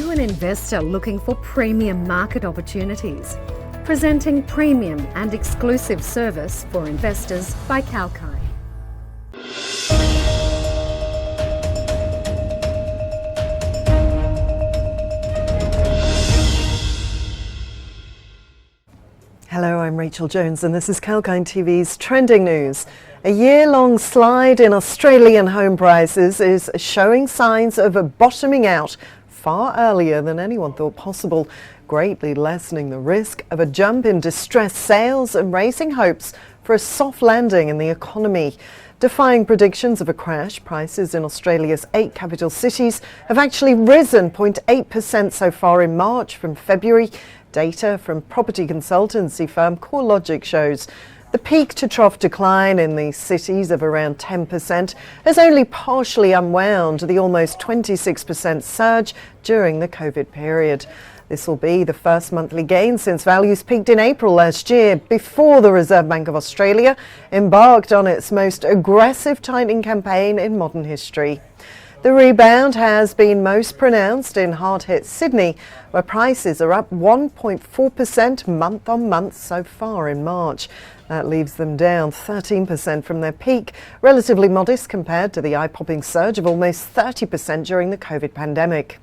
to an investor looking for premium market opportunities. Presenting premium and exclusive service for investors by Kalkine. Hello, I'm Rachel Jones and this is Kalkine TV's Trending News. A year-long slide in Australian home prices is showing signs of bottoming out far earlier than anyone thought possible, greatly lessening the risk of a jump in distressed sales and raising hopes for a soft landing in the economy. Defying predictions of a crash, prices in Australia's 8 capital cities have actually risen 0.8% so far in March from February. Data from property consultancy firm CoreLogic shows the peak-to-trough decline in these cities of around 10% has only partially unwound the almost 26% surge during the COVID period. This will be the first monthly gain since values peaked in April last year, before the Reserve Bank of Australia embarked on its most aggressive tightening campaign in modern history. The rebound has been most pronounced in hard-hit Sydney, where prices are up 1.4% month on month so far in March. That leaves them down 13% from their peak, relatively modest compared to the eye-popping surge of almost 30% during the COVID pandemic.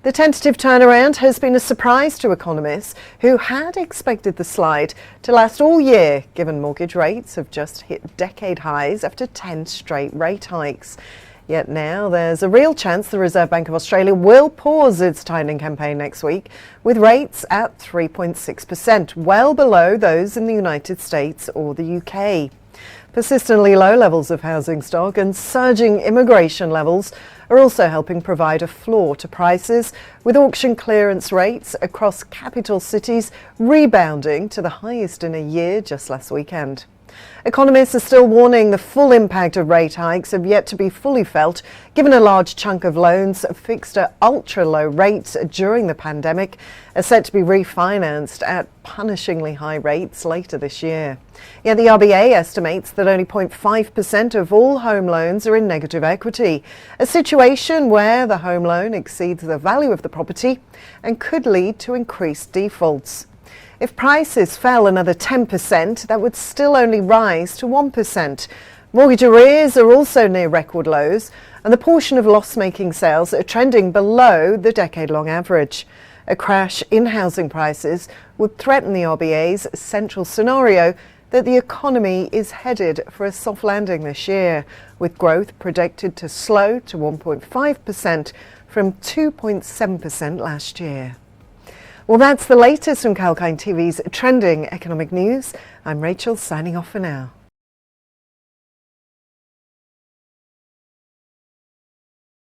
The tentative turnaround has been a surprise to economists who had expected the slide to last all year, given mortgage rates have just hit decade highs after 10 straight rate hikes. Yet now there's a real chance the Reserve Bank of Australia will pause its tightening campaign next week, with rates at 3.6%, well below those in the United States or the UK. Persistently low levels of housing stock and surging immigration levels are also helping provide a floor to prices, with auction clearance rates across capital cities rebounding to the highest in a year just last weekend. Economists are still warning the full impact of rate hikes have yet to be fully felt, given a large chunk of loans fixed at ultra-low rates during the pandemic are set to be refinanced at punishingly high rates later this year. Yet the RBA estimates that only 0.5% of all home loans are in negative equity, a situation where the home loan exceeds the value of the property and could lead to increased defaults. If prices fell another 10%, that would still only rise to 1%. Mortgage arrears are also near record lows, and the portion of loss-making sales are trending below the decade-long average. A crash in housing prices would threaten the RBA's central scenario that the economy is headed for a soft landing this year, with growth predicted to slow to 1.5% from 2.7% last year. Well, that's the latest from Kalkine TV's Trending Economic News. I'm Rachel, signing off for now.